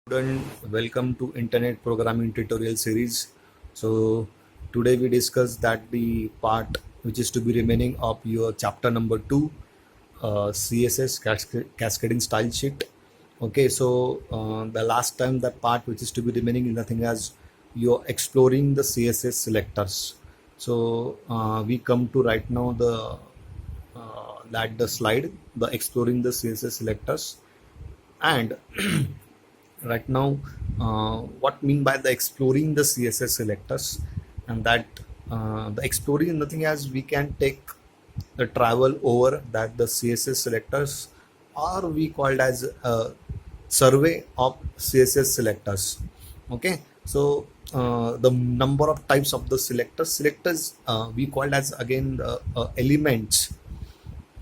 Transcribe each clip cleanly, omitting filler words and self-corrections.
Student, welcome to Internet Programming Tutorial Series. So today we discuss that the part which is to be remaining of your chapter number 2, CSS Cascading Style Sheet. Okay, so the last time that part which is to be remaining is nothing as you're exploring the CSS selectors. So we come to right now the slide, the exploring the CSS selectors. And right now, what mean by the exploring the CSS selectors, and that the exploring is nothing as we can take the travel over that the CSS selectors, or we called as a survey of CSS selectors. Okay, so the number of types of the selectors we called as again the elements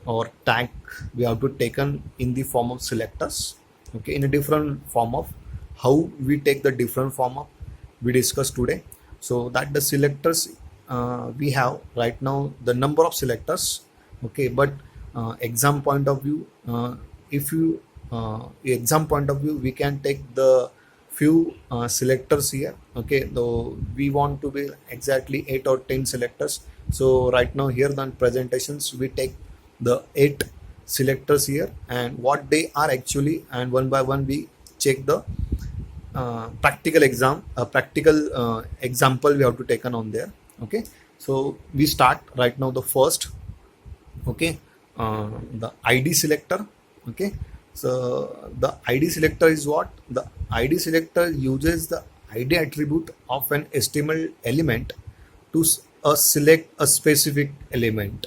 or tag we have to taken in the form of selectors. Okay, in a different form of how we take the different form of we discussed today. So that the selectors we have right now the number of selectors. Okay, but exam point of view, if you exam point of view, we can take the few selectors here. Okay, though we want to be exactly 8 or 10 selectors. So right now here the presentations we take the 8 selectors here and what they are actually, and one by one we check the practical example we have to taken on there. Okay, so we start right now the first. Okay, the ID selector. Okay, so the ID selector is what? The ID selector uses the ID attribute of an HTML element to select a specific element.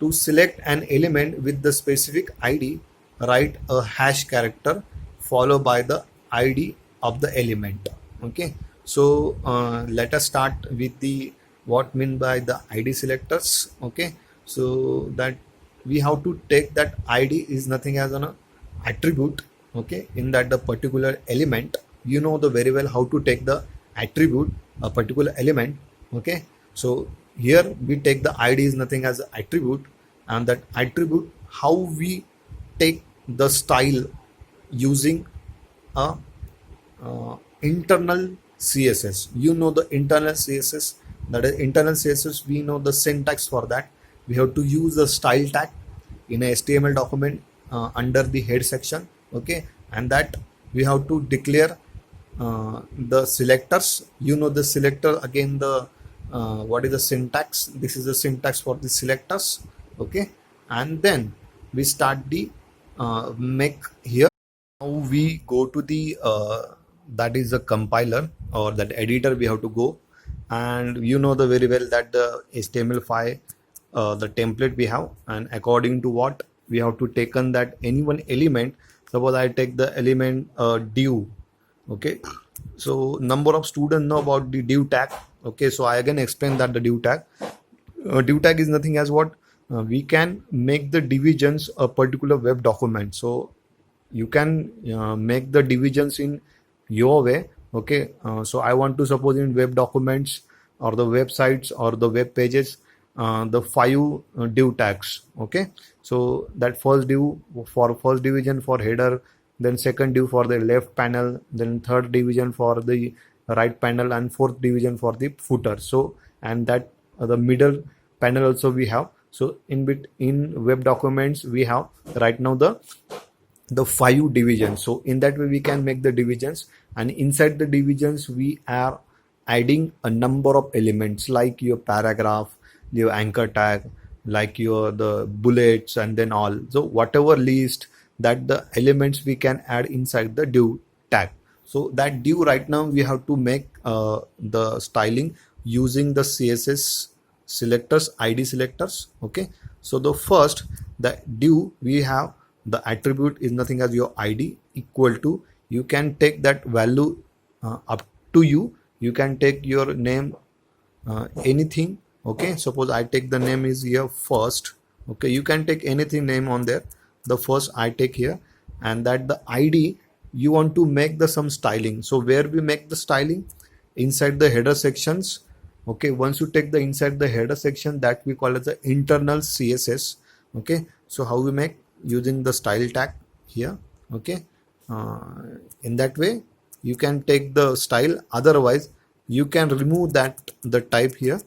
To select an element with the specific ID, write a hash character followed by the ID of the element. Okay, so let us start with the what mean by the ID selectors. Okay, so that we have to take that ID is nothing as an attribute. Okay, in that the particular element, you know the very well how to take the attribute a particular element. Okay, so here we take the ID is nothing as an attribute, and that attribute how we take the style using a internal CSS. You know the internal CSS, that is internal CSS, we know the syntax for that. We have to use the style tag in a HTML document under the head section. Okay, and that we have to declare the selectors. You know the selector again, the what is the syntax? This is the syntax for the selectors. Okay, and then we start the make here. Now we go to the that is the compiler or that editor we have to go, and you know the very well that the HTML file the template we have, and according to what we have to taken that any one element. Suppose I take the element div. Okay, so number of students know about the div tag. Okay, so I again explain that the div tag is nothing as what we can make the divisions a particular web document. So you can make the divisions in your way. Okay, so I want to suppose in web documents or the websites or the web pages, the 5 div tags. Okay, so that first div for first division for header, then second div for the left panel, then third division for the right panel, and fourth division for the footer. So and that the middle panel also we have. So in web documents we have right now the 5 divisions. So in that way we can make the divisions, and inside the divisions we are adding a number of elements like your paragraph, your anchor tag, like your the bullets, and then all. So whatever list that the elements we can add inside the div tag. So that div right now we have to make the styling using the CSS selectors, ID selectors. Okay, so the first the div we have the attribute is nothing as your ID equal to, you can take that value up to you. You can take your name anything. Okay, suppose I take the name is here first. Okay, you can take anything name on there. The first I take here, and that the ID you want to make the some styling. So where we make the styling inside the header sections. Okay, once you take the inside the header section, that we call as the internal CSS. Okay, so how we make using the style tag here. Okay, in that way you can take the style, otherwise you can remove that the type here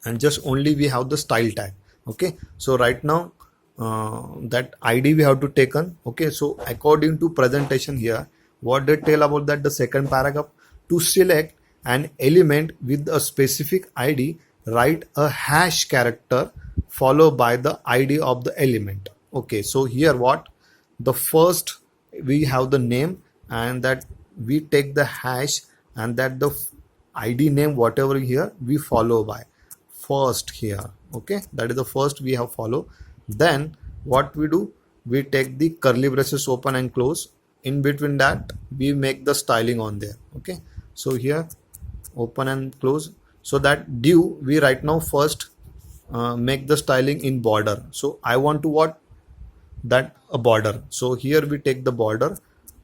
and just only we have the style tag. Okay, so right now that id we have to take on. Okay, so according to presentation here, what they tell about that, the second paragraph, to select an element with a specific id, write a hash character followed by the id of the element. Okay, so here what, the first we have the name, and that we take the hash, and that the id name whatever here we follow by first here. Okay, that is the first we have follow. Then what we do, we take the curly braces open and close, in between that we make the styling on there. Okay, so here open and close, so that div we right now first make the styling in border. So I want to what, that a border, so here we take the border.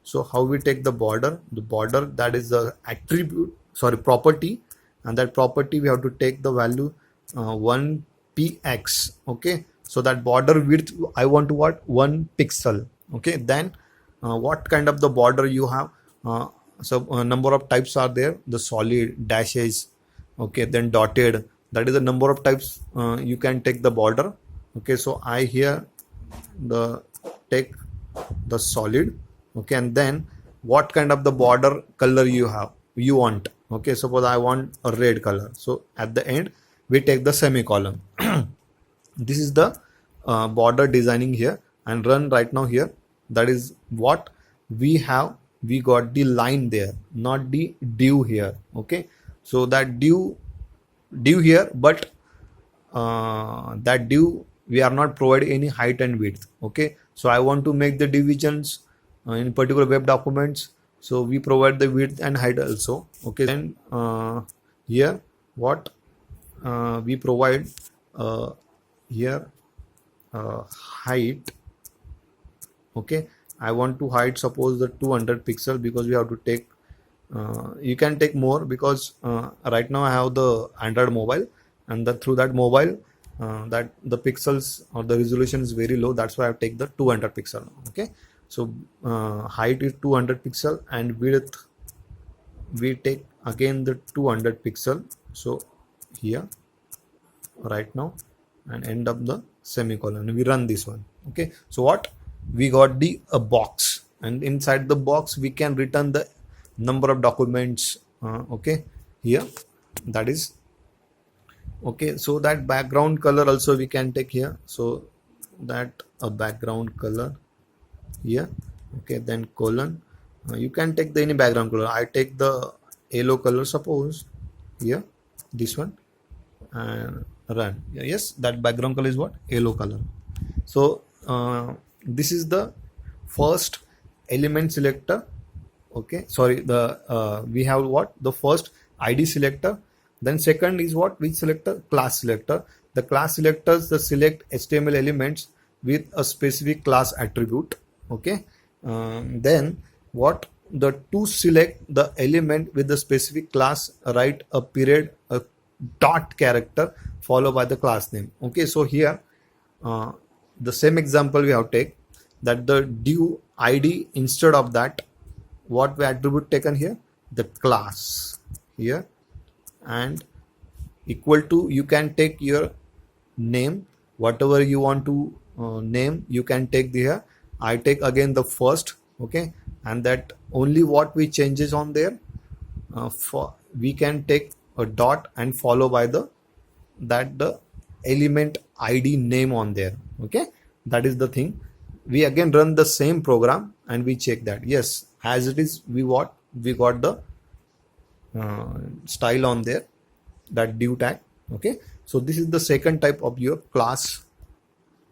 So how we take the border, that is the attribute, sorry, property, and that property we have to take the value 1px. Okay, so that border width I want to what, 1 pixel. Okay, then what kind of the border you have, so number of types are there, the solid, dashes, okay, then dotted, that is the number of types you can take the border. Okay, so I here the take the solid. Okay, and then what kind of the border color you want. Okay, suppose I want a red color, so at the end we take the semicolon. This is the border designing here, and run right now here. That is what we have, we got the line there, not the div here. Okay, so that div here, but that div we are not providing any height and width. Okay, so I want to make the divisions in particular web documents, so we provide the width and height also. Okay, then here what we provide here height. Okay, I want to hide suppose the 200 pixel, because we have to take you can take more, because right now I have the Android mobile, and through that mobile that the pixels or the resolution is very low, that's why I take the 200 pixel. Okay, so height is 200 pixel, and width we take again the 200 pixel. So here right now, and end up the semicolon, we run this one. Okay, so what we got, the a box, and inside the box we can return the number of documents. Okay, here that is. Okay, so that background color also we can take here, so that a background color here. Okay, then colon, you can take the any background color. I take the yellow color, suppose here, this one, and run. Yes, that background color is what, yellow color. So this is the first element selector. Okay, sorry, the we have what, the first id selector. Then second is what, which selector, class selector. The class selectors, the select HTML elements with a specific class attribute. Okay, then what, the to select the element with the specific class, write a period, a dot character followed by the class name. Okay, so here the same example we have take, that the div id, instead of that what we attribute taken here, the class here, and equal to, you can take your name, whatever you want to name, you can take here. I take again the first. Okay, and that only what we changes on there, for we can take a dot and follow by the element id name on there. Okay, that is the thing. We again run the same program and we check that yes, as it is, we got the style on there, that div tag. Okay, so this is the second type of your class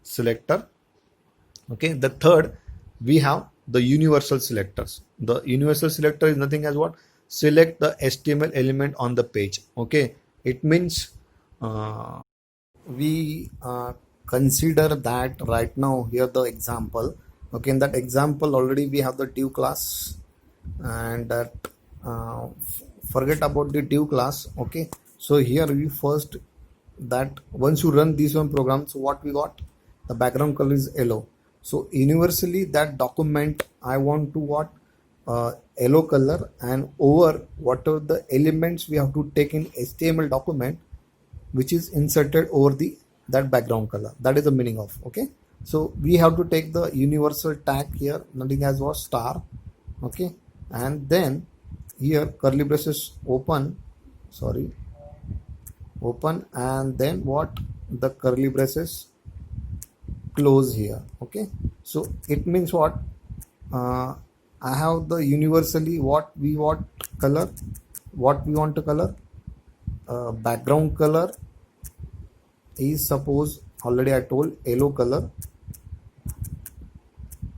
selector. Okay, the third, we have the universal selectors. The universal selector is nothing as what, select the HTML element on the page. Okay, it means we consider that right now here the example. Okay, in that example already we have the div class, and that forget about the div class. Okay, so here we first, that once you run this one program, so what we got, the background color is yellow. So universally that document I want to what, yellow color, and over whatever the elements we have to take in HTML document, which is inserted over the that background color. That is the meaning of. Okay, so we have to take the universal tag here, nothing as was star. Okay, and then here curly braces open, open, and then what, the curly braces close here. Okay, so it means what, I have the universally what we want color, what we want to color, background color is, suppose already I told, yellow color.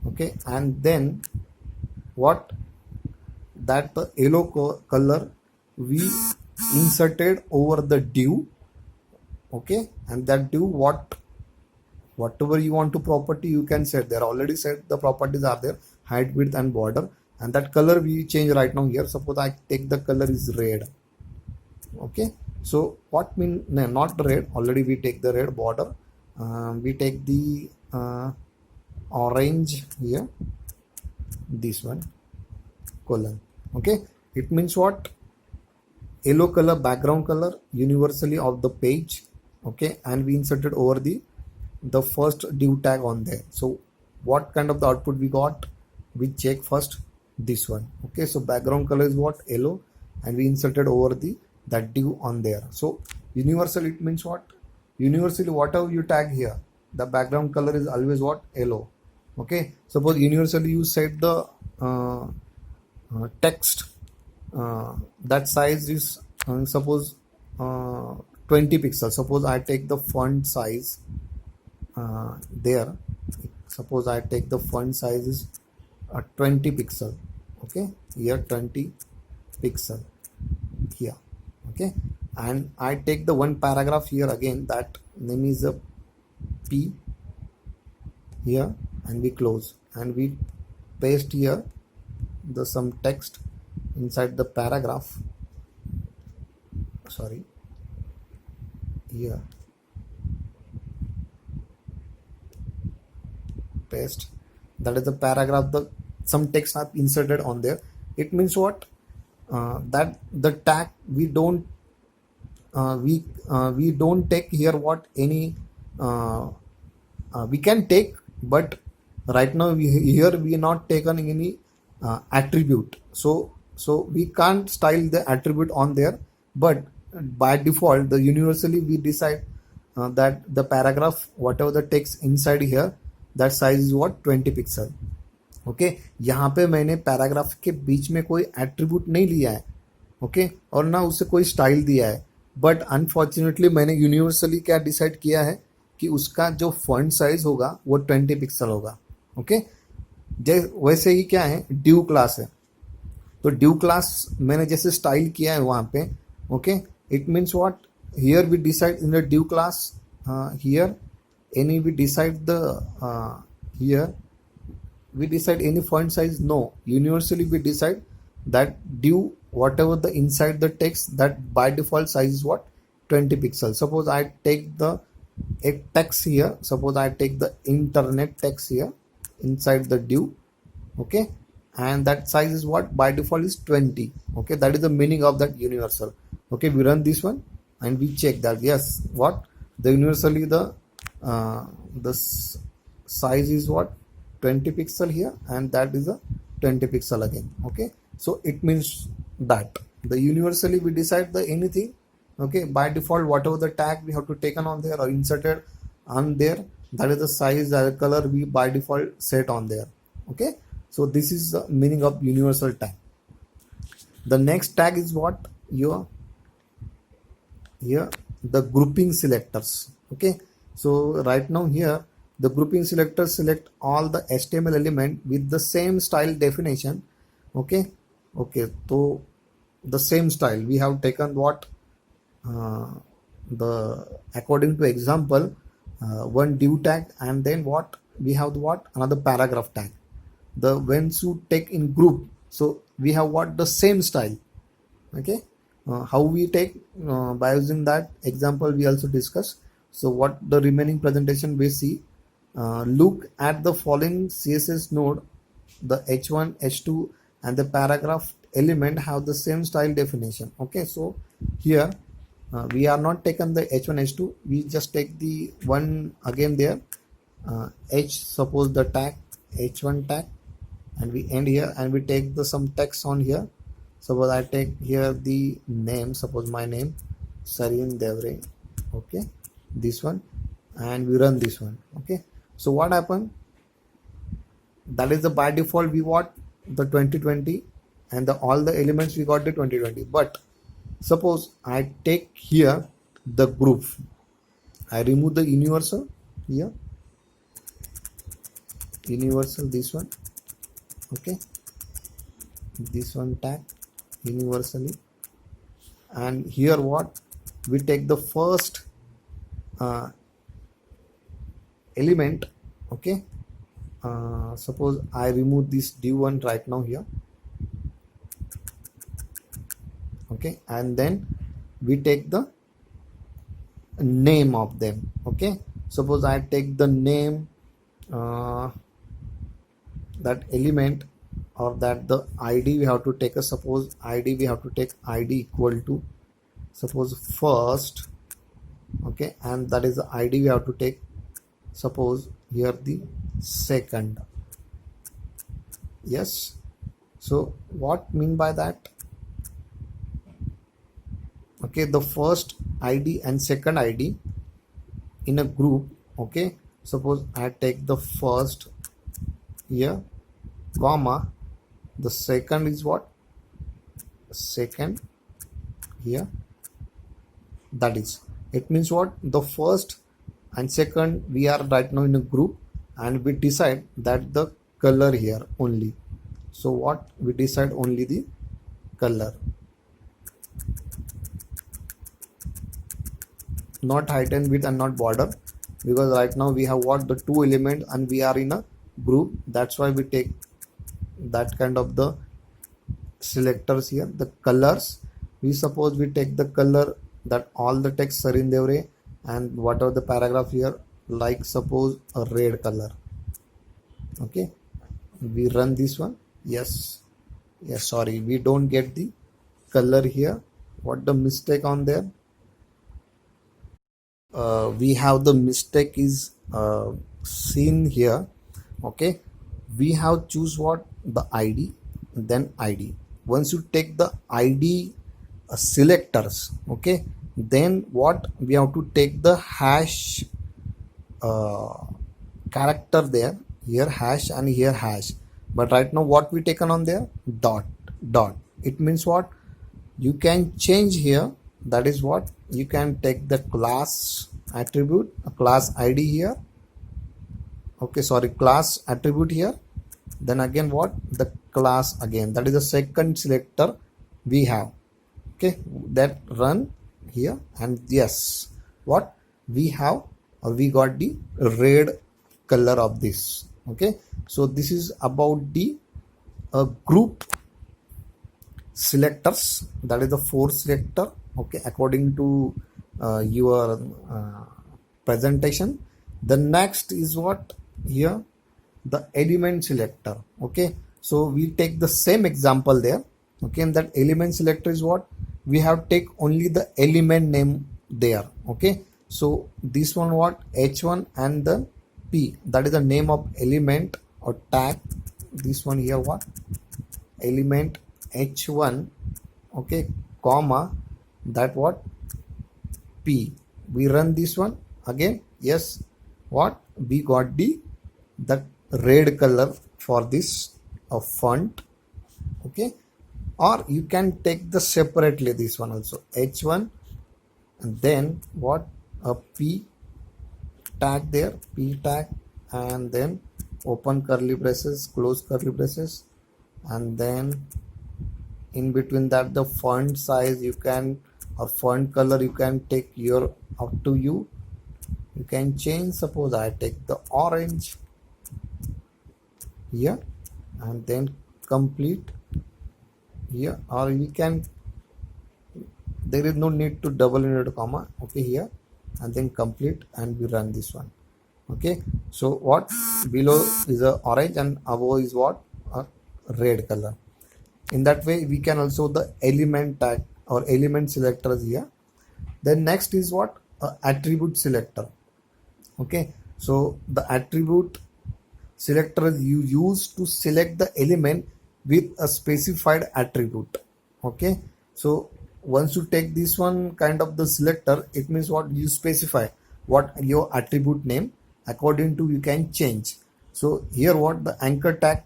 Okay, and then what, that the yellow color we inserted over the div. Okay, and that div, whatever you want to property you can set there, already set the properties are there, height, width, and border, and that color we change right now here. Suppose I take the color is red. Okay, so what mean, no, not red, already we take the red border, we take the orange here, this one colon. Okay, it means what, yellow color background color universally of the page. Okay, and we inserted over the first div tag on there. So what kind of the output we got, we check first this one. Okay, so background color is what, yellow, and we inserted over that div on there. So universal, it means what, universally whatever you tag here, the background color is always what, yellow. Okay, suppose universally you set the text, that size is suppose 20 pixels. Suppose I take the font size there, suppose I take the font size is 20 pixel. Okay, here 20 pixel here. Okay, and I take the one paragraph here, again that name is a P here, and we close, and we paste here the some text inside the paragraph, here paste, that is the paragraph, the some text are inserted on there. It means what, that the tag we don't we don't take here what, any we can take, but right now here we not taken any attribute, so we can't style the attribute on there, but by default the universally we decide that the paragraph whatever the text inside here, that size is what, 20 pixel. Okay, यहाँ पे मैंने paragraph के बीच में कोई attribute नहीं लिया है. Okay, और ना उसे कोई स्टाइल दिया है, बट अनफॉर्चुनेटली मैंने यूनिवर्सली क्या डिसाइड किया है कि उसका जो फॉन्ट साइज होगा वो 20 पिक्सल होगा. ओके, वैसे ही क्या है, ड्यू क्लास है, तो ड्यू क्लास मैंने जैसे स्टाइल किया है वहाँ पे. Okay, it means what, here we decide in the due class, here any we decide the here we decide any font size, no, universally we decide that div whatever the inside the text, that by default size is what, 20 pixels. Suppose I take the a text here, suppose I take the internet text here inside the div. Okay, and that size is what, by default is 20. Okay, that is the meaning of that universal. Okay, we run this one and we check that yes, what, the universally the size is what, 20 pixel here, and that is a 20 pixel again. Okay, so it means that the universally we decide the anything. Okay, by default whatever the tag we have to taken on there or inserted on there, that is the size, that color we by default set on there. Okay, so this is the meaning of universal tag. The next tag is what, your here the grouping selectors. Okay, so right now here the grouping selector select all the HTML element with the same style definition. Okay, so the same style we have taken what, the according to example one div tag, and then what we have, what, another paragraph tag. The when you take in group, so we have what, the same style. Okay, how we take by using that example we also discuss. So what the remaining presentation we see, look at the following CSS node, the h1, h2 and the paragraph element have the same style definition. Okay, so here we are not taken the h1 h2, we just take the one again there, suppose the tag h1 tag, and we end here and we take the some text on here. Suppose I take here the name, suppose my name Sarin Devre, okay, this one, and we run this one. Okay, so what happened, that is the by default we got the 2020 and the all the elements we got the 2020. But suppose I take here the group, I remove the universal here, universal this one, okay, this one tag universally, and here what we take the first element, okay, suppose I remove this d1 right now here, okay, and then we take the name of them. Okay, suppose I take the name, that element or that the id we have to take a, suppose id we have to take id equal to suppose first, okay, and that is the id we have to take, suppose here the second. Yes, so what mean by that, okay, the first id and second id in a group. Okay, suppose I take the first here, comma, the second is what, second here, that is, it means what, the first and second we are right now in a group, and we decide that the color here only. So what we decide, only the color, not height and width and not border, because right now we have what, the two elements and we are in a group, that's why we take that kind of the selectors here. The colors, we suppose we take the color that all the text are in Devre, and whatever the paragraph here, like suppose a red color. Okay, we run this one. Yes, sorry, we don't get the color here. What the mistake on there, we have the mistake is seen here. Okay, we have choose what, the id, then id. Once you take the id selectors, okay, then what we have to take the hash character there, here hash and here hash. But right now what we taken on there, dot. It means what, you can change here, that is what, you can take the class attribute, a class id here, okay, sorry, class attribute here, then again what, the class again, that is the second selector we have. Okay, that run here, and yes, what we have, we got the red color of this. Okay, so this is about the group selectors, that is the 4 selector. Okay, according to your presentation. The next is what, here the element selector. Okay, so we take the same example there. Okay, and that element selector is what, we have take only the element name there. Okay, so this one what, h1 and the p, that is the name of element or tag. This one here what, element h1, okay, comma, that what, p. We run this one again. Yes, what, we got the red color for this font. Okay, or you can take the separately this one also, h1 and then what, a p tag there, p tag, and then open curly braces, close curly braces, and then in between that the font size you can, or font color you can take your, up to you can change. Suppose I take the orange here and then complete here, or you can, there is no need to double inverted comma, okay, here, and then complete, and we run this one. Okay, so what, below is a orange and above is what, a red color. In that way we can also the element tag or element selectors here. Then next is what, attribute selector. Okay, so the attribute selector you use to select the element with a specified attribute. Okay, so once you take this one kind of the selector, it means what, you specify what your attribute name, according to you can change. So here what, the anchor tag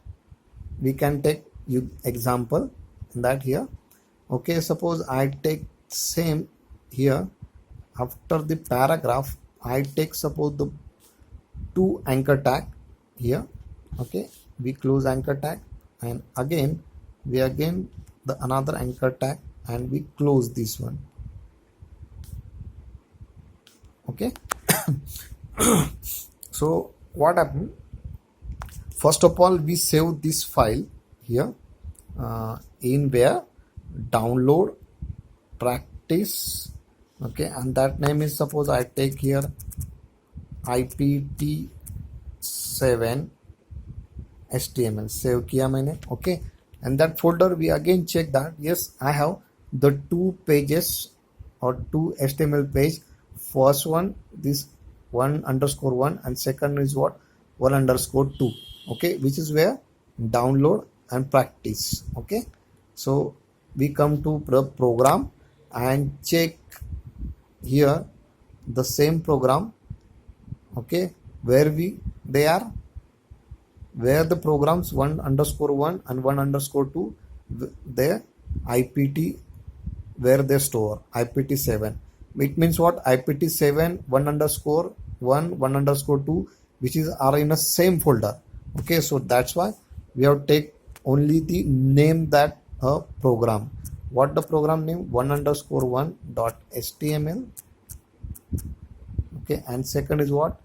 we can take you example in that here. Okay, suppose I take same here, after the paragraph I take suppose the two anchor tag here. Okay, we close anchor tag, and again we again the another anchor tag, and we close this one. Okay. So what happened, first of all we save this file here in where download practice. Okay, and that name is, suppose I take here ipt7 html, save kiya maine. Okay, and that folder we again check that yes, I have the two pages or two html page. First one, this 1_1, and second is what, 1_2. Okay, which is where download and practice. Okay, so we come to the program and check here the same program. Okay, where they are, where the programs 1_1 and 1_2, their ipt, where they store ipt7. It means what, ipt7 1_1 1_2, which is are in a same folder. Okay, so that's why we have take only the name that program. What the program name, 1_1.html. Okay, and second is what,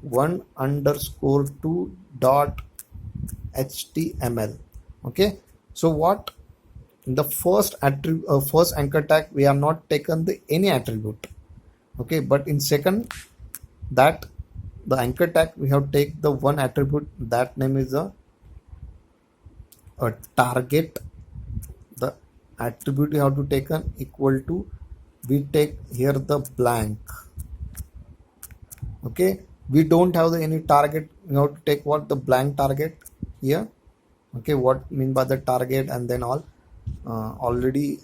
1_2.html. Okay, so what, in the first first anchor tag we have not taken the any attribute. Okay, but in second, that the anchor tag we have take the one attribute, that name is a target. The attribute you have to taken equal to, we take here the blank. Okay, we don't have the any target, you have to take what, the blank target here. Okay, what mean by the target, and then all already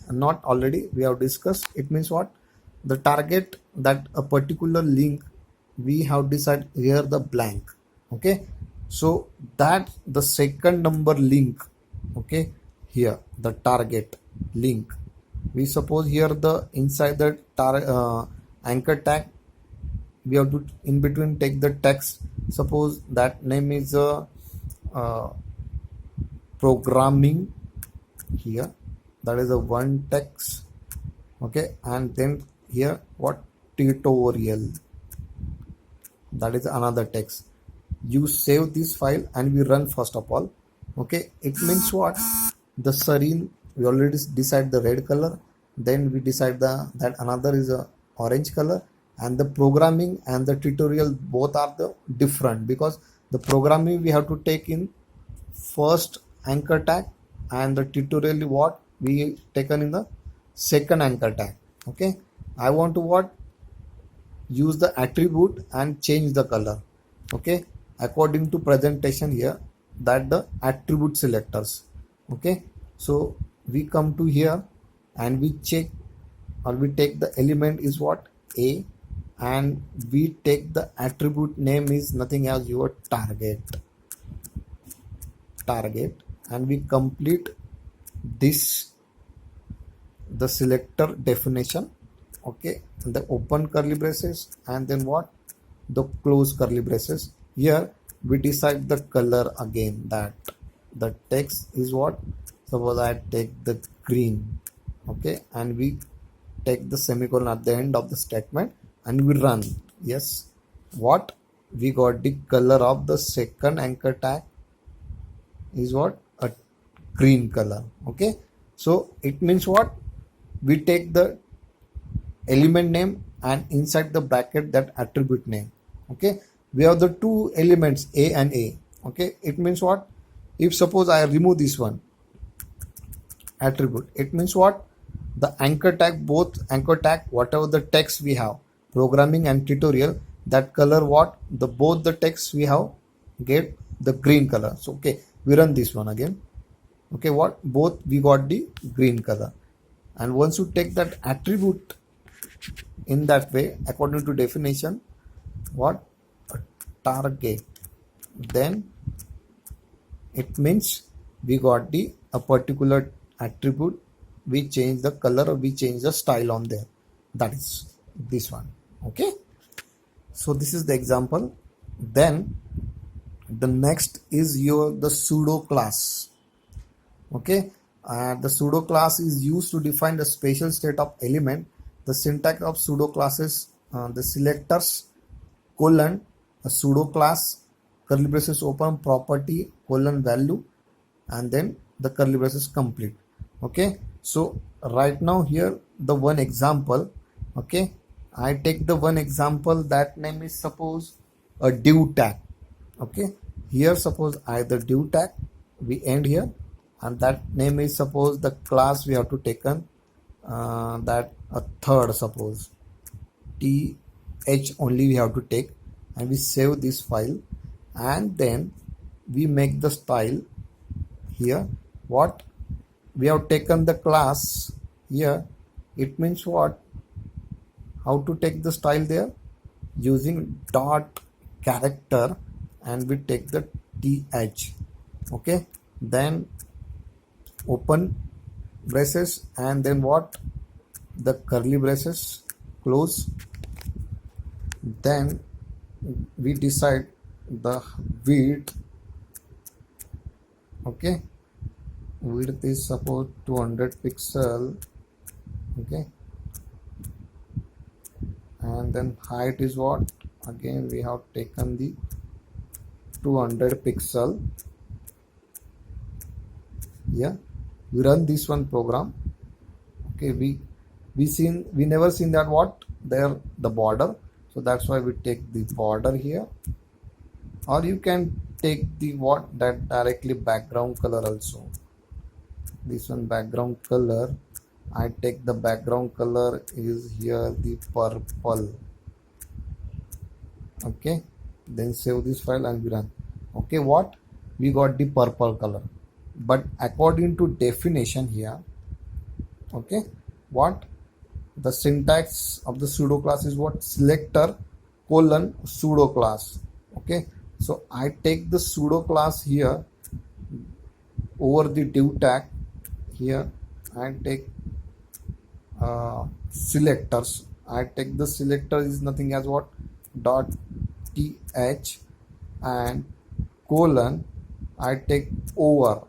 we have discussed. It means what, the target, that a particular link we have decided here the blank. Okay, so that the second number link. Okay, here the target link, we suppose here the inside the anchor tag we have to in between take the text. Suppose that name is programming here, that is a one text. Okay, and then here what, tutorial, that is another text. You save this file and we run first of all. Okay, it means what, the serine we already decide the red color, then we decide that another is a orange color, and the programming and the tutorial both are the different, because the programming we have to take in first anchor tag, and the tutorial what we taken in the second anchor tag. Okay, I want to what, use the attribute and change the color. Okay, according to presentation here, that the attribute selectors. Okay, so we come to here and we check, or we take the element is what, a, and we take the attribute name is nothing else your target, and we complete this the selector definition. Okay, the open curly braces, and then what, the close curly braces. Here we decide the color again, that the text is what, suppose I take the green. Okay, and we take the semicolon at the end of the statement and we run. Yes, what, we got the color of the second anchor tag is what, a green color. Okay, so it means what, we take the element name and inside the bracket that attribute name. Okay, we have the two elements a and a. Okay, it means what, if suppose I remove this one, attribute. It means what? The anchor tag, both anchor tag, whatever the text we have, programming and tutorial, that color what? The both the text we have get the green color. So okay, we run this one again. Okay, what? Both we got the green color. And once you take that attribute in that way, according to definition, what? A target, then it means we got the a particular attribute, we change the color or we change the style on there, that is this one. Okay, so this is the example. Then the next is your the pseudo class. Okay, the pseudo class is used to define the special state of element. The syntax of pseudo classes, the selectors colon a pseudo class curly braces open property colon value, and then the curly braces complete. Okay, so right now here the one example. Okay, I take the one example, that name is suppose a div tag. Okay, here suppose either div tag we end here, and that name is suppose the class we have to taken, that a third, suppose th only we have to take, and we save this file, and then we make the style here. What? We have taken the class here. It means what? How to take the style there? Using dot character, and we take the th. Okay, then open braces, and then what? The curly braces close. Then we decide the width. Okay, width is suppose 200 pixel. Okay, and then height is what? Again we have taken the 200 pixel. Yeah, we run this one program. Okay, we never seen that what there the border, so that's why we take the border here, or you can take the what, that directly background color also. This one background color, I take the background color is here the purple. Okay, then save this file and we run. Okay, what? We got the purple color, but according to definition here, okay, what? The syntax of the pseudo class is what? Selector colon pseudo class. Okay, so I take the pseudo class here over the div tag. Here I take selectors. I take the selector is nothing as what? Dot th, and colon I take over,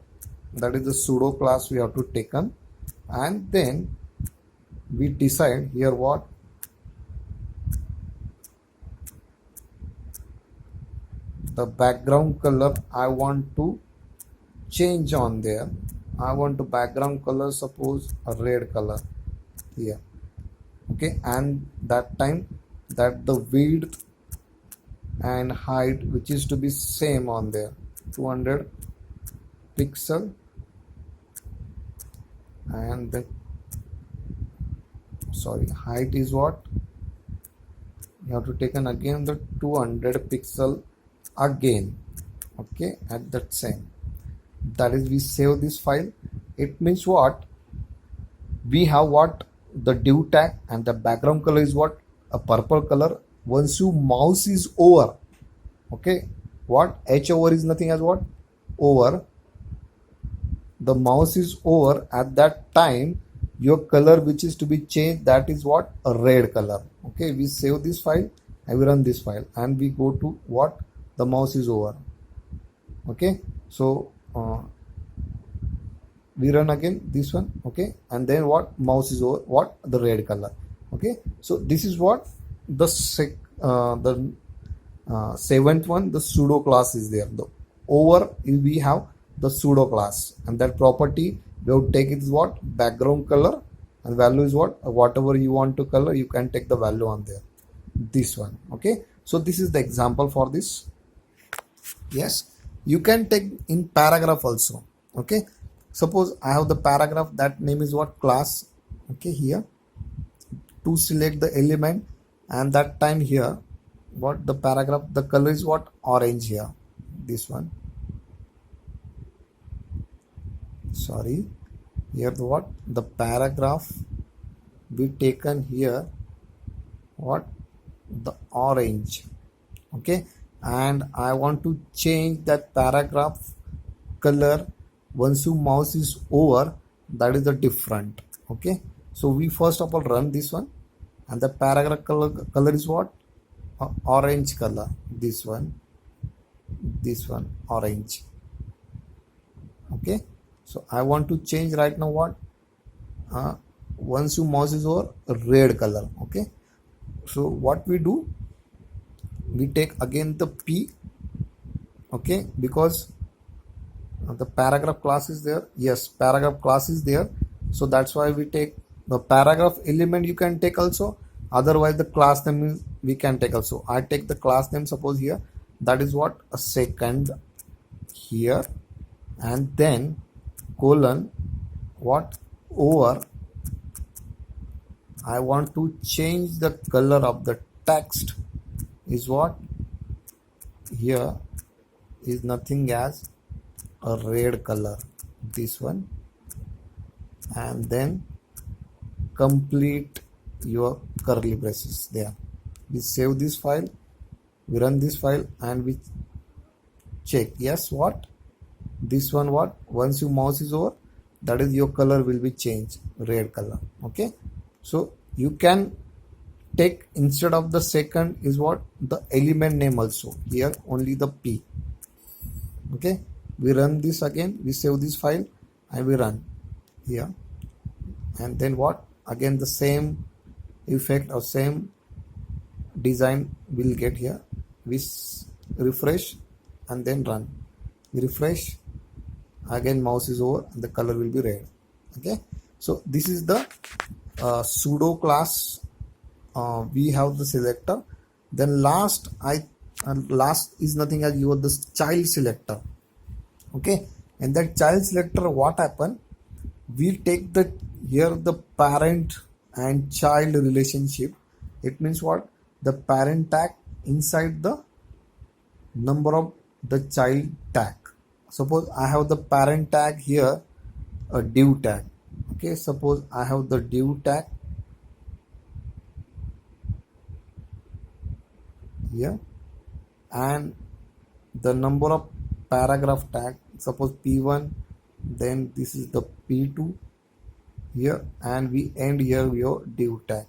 that is the pseudo class we have to taken, and then we decide here what? The background color I want to change on there. I want to background color suppose a red color here. Okay, and that time that the width and height which is to be same on there, 200 pixel, and the height is what? You have to taken again the 200 pixel again. Okay, at that same, that is we save this file. It means what? We have what? The div tag, and the background color is what? A purple color. Once you mouse is over, okay, what? H over is nothing as what? Over. The mouse is over, at that time your color which is to be changed, that is what? A red color. Okay, we save this file, I will run this file, and we go to what? The mouse is over. Okay, so we run again this one. Okay, and then what? Mouse is over, what? The red color. Okay, so this is what the seventh one, the pseudo class is there. The over we have the pseudo class, and that property we have to take is what? Background color, and value is what? Whatever you want to color, you can take the value on there, this one. Okay, so this is the example for this. Yes, you can take in paragraph also. Okay, Suppose I have the paragraph, that name is what, class. Okay, here to select the element, and that time here what the paragraph, the color is what, orange here, this one, sorry, here the what, the paragraph we taken here what, the orange. Okay, and I want to change that paragraph color once your mouse is over, that is the different. Okay, so we first of all run this one, and the paragraph color is what, orange color, this one orange. Okay, so I want to change right now what, once your mouse is over, red color. Okay, so what we do, we take again the P. Okay, because the paragraph class is there, yes, paragraph class is there, so that's why we take the paragraph element, you can take also, otherwise the class name we can take also. I take the class name, suppose here, that is what, a second here, and then colon what, over, I want to change the color of the text is what, here is nothing as a red color, this one, and then complete your curly braces there. We save this file, we run this file, and we check, yes, what, this one what, once your mouse is over, that is your color will be changed, red color. Okay, so you can take, instead of the second is what, the element name also, here only the P. Okay, we run this again, we save this file, and we run here, and then what, again the same effect or same design will get here. We refresh and then run, we refresh again, mouse is over and the color will be red. Okay, so this is the pseudo class. We have the selector, then last is nothing as your the child selector. Okay, and that child selector, what happen, we take the here the parent and child relationship. It means what, the parent tag inside the number of the child tag. Suppose I have the parent tag here, a div tag. Okay, suppose I have the div tag here, and the number of paragraph tag, suppose P1, then this is the P2 here, and we end here your div tag.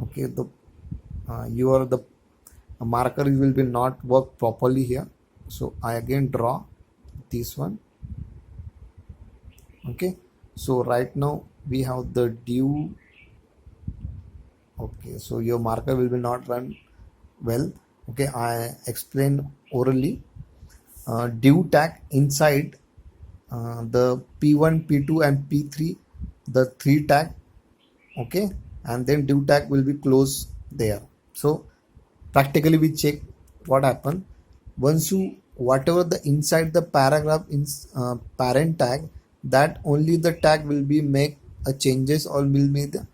Okay, the your the marker will be not work properly here, so I again draw this one. Okay, so right now we have the div. Okay, so your marker will be not run well. Okay, I explain orally. Div tag inside the P1, P2 and P3, the 3 tag. Okay, and then div tag will be closed there. So practically we check what happened, once you whatever the inside the paragraph in parent tag, that only the tag will be make a changes or will be the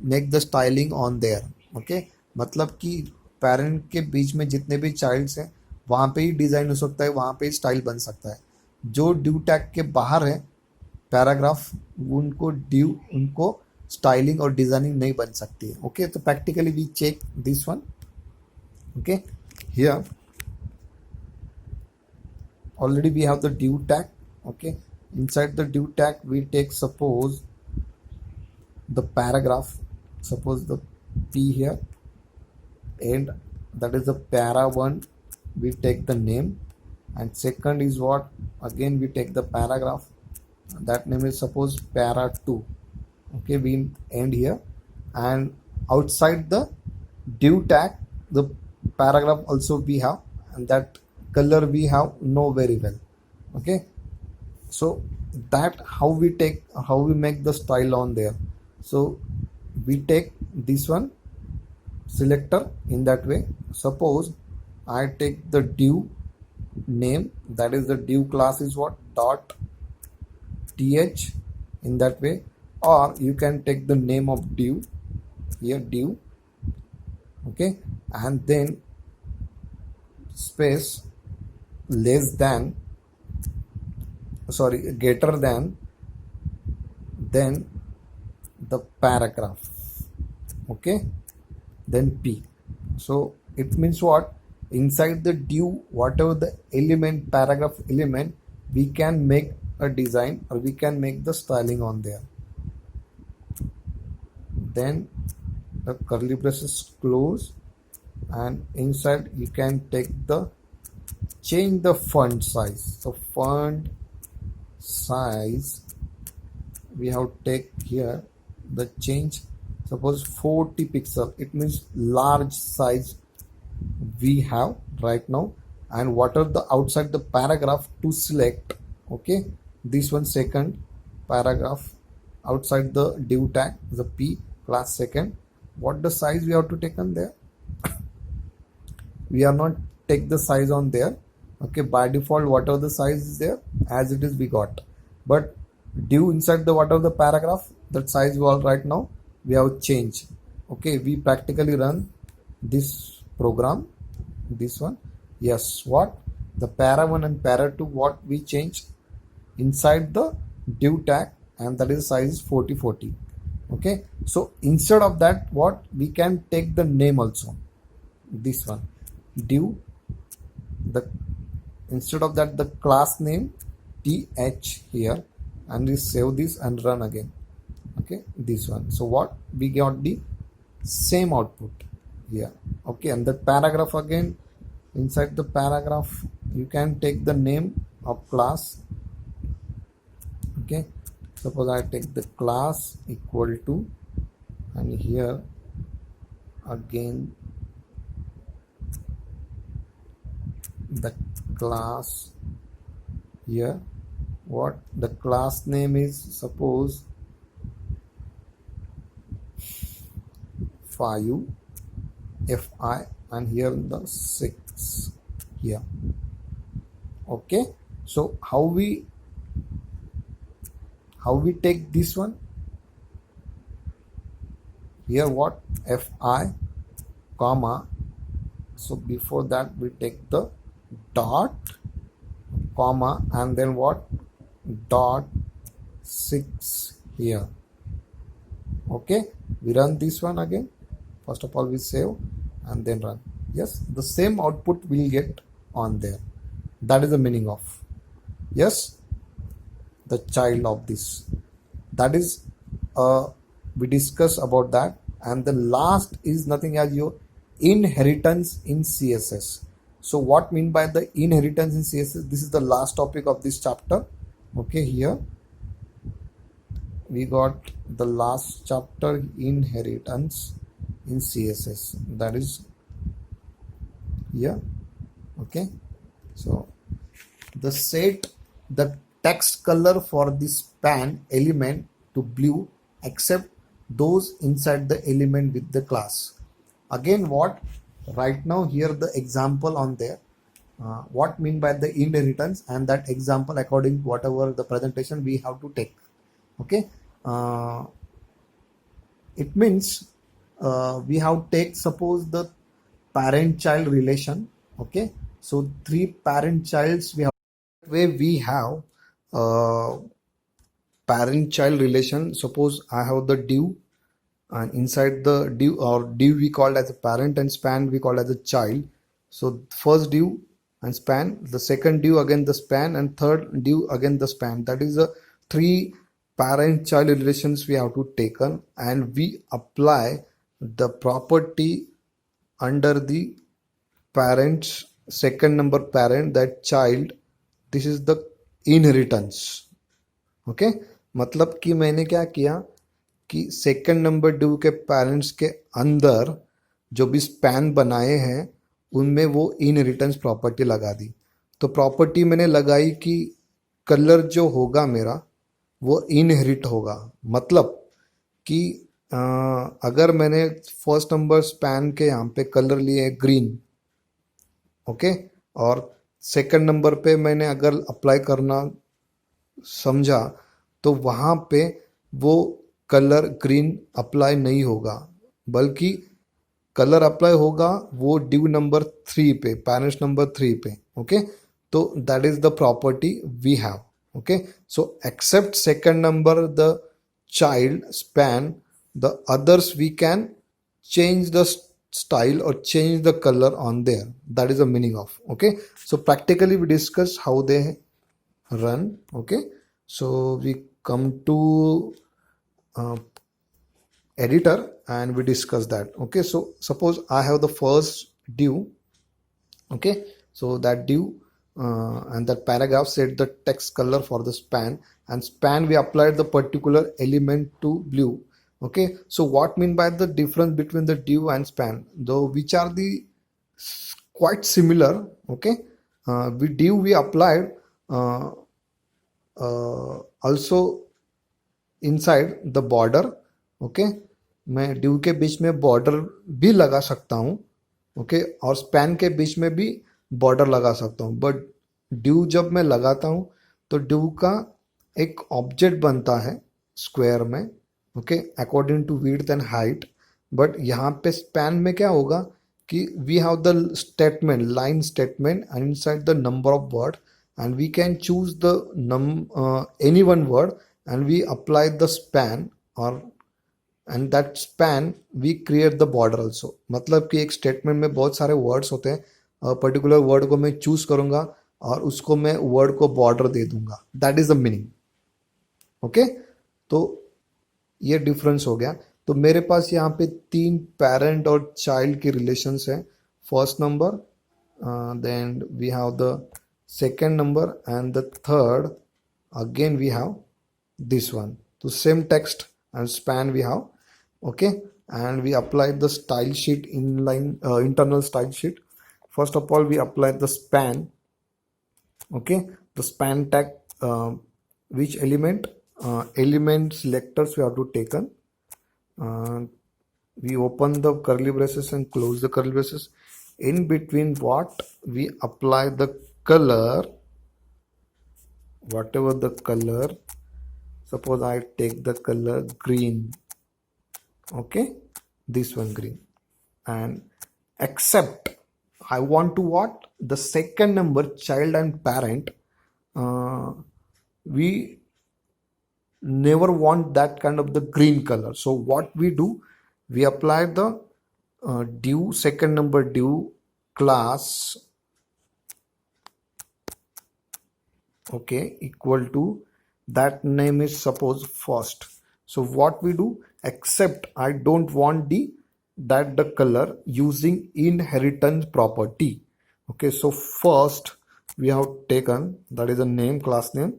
make the styling on there. Okay, मतलब कि parent के बीच में जितने भी child's हैं वहाँ पे ही design हो सकता है, वहाँ पे ही स्टाइल बन सकता है. जो ड्यू टैग के बाहर है पैराग्राफ, उनको स्टाइलिंग और डिजाइनिंग नहीं बन सकती है. ओके, तो practically we check this one. Okay, here already we have the div tag. Okay, inside the div tag we take, suppose the paragraph, suppose the P here, and that is the para 1, we take the name, and second is what, again we take the paragraph, that name is suppose para 2. Okay, we end here, and outside the div tag the paragraph also we have, and that color we have know very well. Okay, so that how we make the style on there. So we take this one selector in that way. Suppose I take the div name, that is the div class is what dot th in that way, or you can take the name of div here div, okay, and then space less than, sorry, greater than, then the paragraph, okay, then p. So it means what, inside the div whatever the element, paragraph element, we can make a design or we can make the styling on there. Then the curly braces close, and inside you can take the change the font size. So font size we have take here the change, suppose 40 pixel, it means large size we have right now. And what are the outside the paragraph to select, okay, this one second paragraph outside the div tag, the p class second, what the size we have to take on there, we are not take the size on there, okay, by default whatever the size is there as it is we got, but div inside the whatever the paragraph, that size we all right now we have changed, okay. We practically run this program, this one, yes, what the para 1 and para 2 what we changed inside the div tag, and that is size is 40, okay. So instead of that what we can take the name also, this one div, the instead of that the class name th here, and we save this and run again, okay, this one. So what we got the same output here, okay. And the paragraph again, inside the paragraph you can take the name of class, okay. Suppose I take the class equal to, and here again the class here, what the class name is, suppose 5 fi, and here the 6 here, okay. So how we take this one here, what fi comma, so before that we take the dot comma, and then what dot 6 here, okay. We run this one again, first of all we save and then run, yes, the same output will get on there. That is the meaning of, yes, the child of this, that is we discuss about that. And the last is nothing as your inheritance in CSS. So what mean by the inheritance in CSS, this is the last topic of this chapter, okay. Here we got the last chapter, inheritance in CSS, that is here, okay. So the set the text color for this span element to blue except those inside the element with the class. Again what right now here the example on there, what mean by the inheritance, and that example according to whatever the presentation we have to take, okay. It means we have take suppose the parent child relation, okay. So 3 parent childs we have, way we have parent child relation. Suppose I have the div, and inside the div or div we called as a parent, and span we called as a child. So first div and span, the second div again the span, and third div again the span. That is the 3 parent child relations we have to taken, and we apply the property under the parents, second number parent, that child, this is the inheritance, okay मतलब कि मैंने क्या किया कि second number div के parents के अंदर जो भी स्पैन बनाए हैं उनमें वो इनहेरिटेंस प्रॉपर्टी लगा दी। तो प्रॉपर्टी मैंने लगाई कि कलर जो होगा मेरा वो इनहेरिट होगा, मतलब कि अगर मैंने फर्स्ट नंबर स्पैन के यहाँ पे कलर लिए ग्रीन, ओके, और सेकंड नंबर पे मैंने अगर अप्लाई करना समझा तो वहाँ पे वो कलर ग्रीन अप्लाई नहीं होगा, बल्कि कलर अप्लाई होगा वो ड्यू नंबर 3 पे, पैरेंट्स नंबर 3 पे. ओके, तो that is the property we have. Okay, so except second number the child span, the others we can change the style or change the color on there. That is the meaning of. Okay, so practically we discuss how they run. Okay, so we come to uh, editor and we discuss that. Okay, so suppose I have the first due. Okay, so that due and that paragraph set the text color for the span, and span we applied the particular element to blue. Okay, so what mean by the difference between the due and span, though which are the quite similar. Okay, with due we applied uh, also inside the border. Okay, मैं due के बीच में border भी लगा सकता हूँ. Okay, और span के बीच में भी बॉर्डर लगा सकता हूँ. बट ड्यू जब मैं लगाता हूँ तो ड्यू का एक ऑब्जेक्ट बनता है स्क्वायर में. ओके, according to width and height. But यहाँ पे स्पैन में क्या होगा कि we have the statement, line statement, and inside the number of word, and we can choose the any one word and we apply the span, or and that span we create the border also. मतलब कि एक statement में बहुत सारे words होते हैं, particular word को मैं चूज करूंगा और उसको मैं वर्ड को बॉर्डर दे दूंगा. That is the meaning. Okay, तो ये डिफरेंस हो गया. तो मेरे पास यहाँ पे 3 पेरेंट और चाइल्ड के रिलेशंस है. First number, then we have the second number, and the third again we have this one. So same text and span we have. Okay, and we apply the style sheet inline, internal style sheet. First of all we apply the span. Okay, the span tag, which element, element selectors we have to taken. We open the curly braces and close the curly braces. In between what we apply the color, whatever the color. Suppose I take the color green. Okay, this one green, and except I want to what, the second number child and parent, we never want that kind of the green color. So what we do, we apply the due second number due class, okay, equal to that name is suppose first. So what we do, except I don't want the color using inheritance property. Okay, so first we have taken that is a name, class name,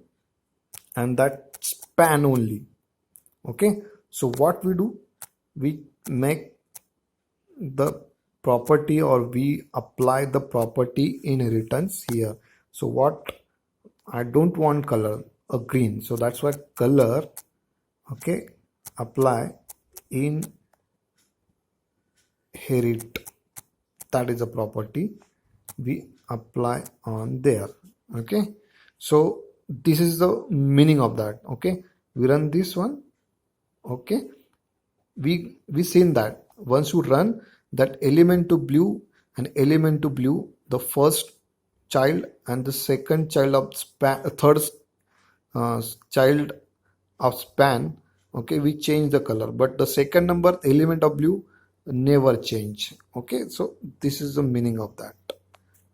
and that span only. Okay, so what we do, we make the property, or we apply the property inheritance here. So what, I don't want color a green, so that's why color, okay, apply inherit, that is a property we apply on there. Okay, so this is the meaning of that. Okay, we run this one. Okay, we seen that once you run that element to blue and element to blue, the first child and the second child of span, third child of span, okay, we change the color, but the second number element of blue never change. Okay, so this is the meaning of that.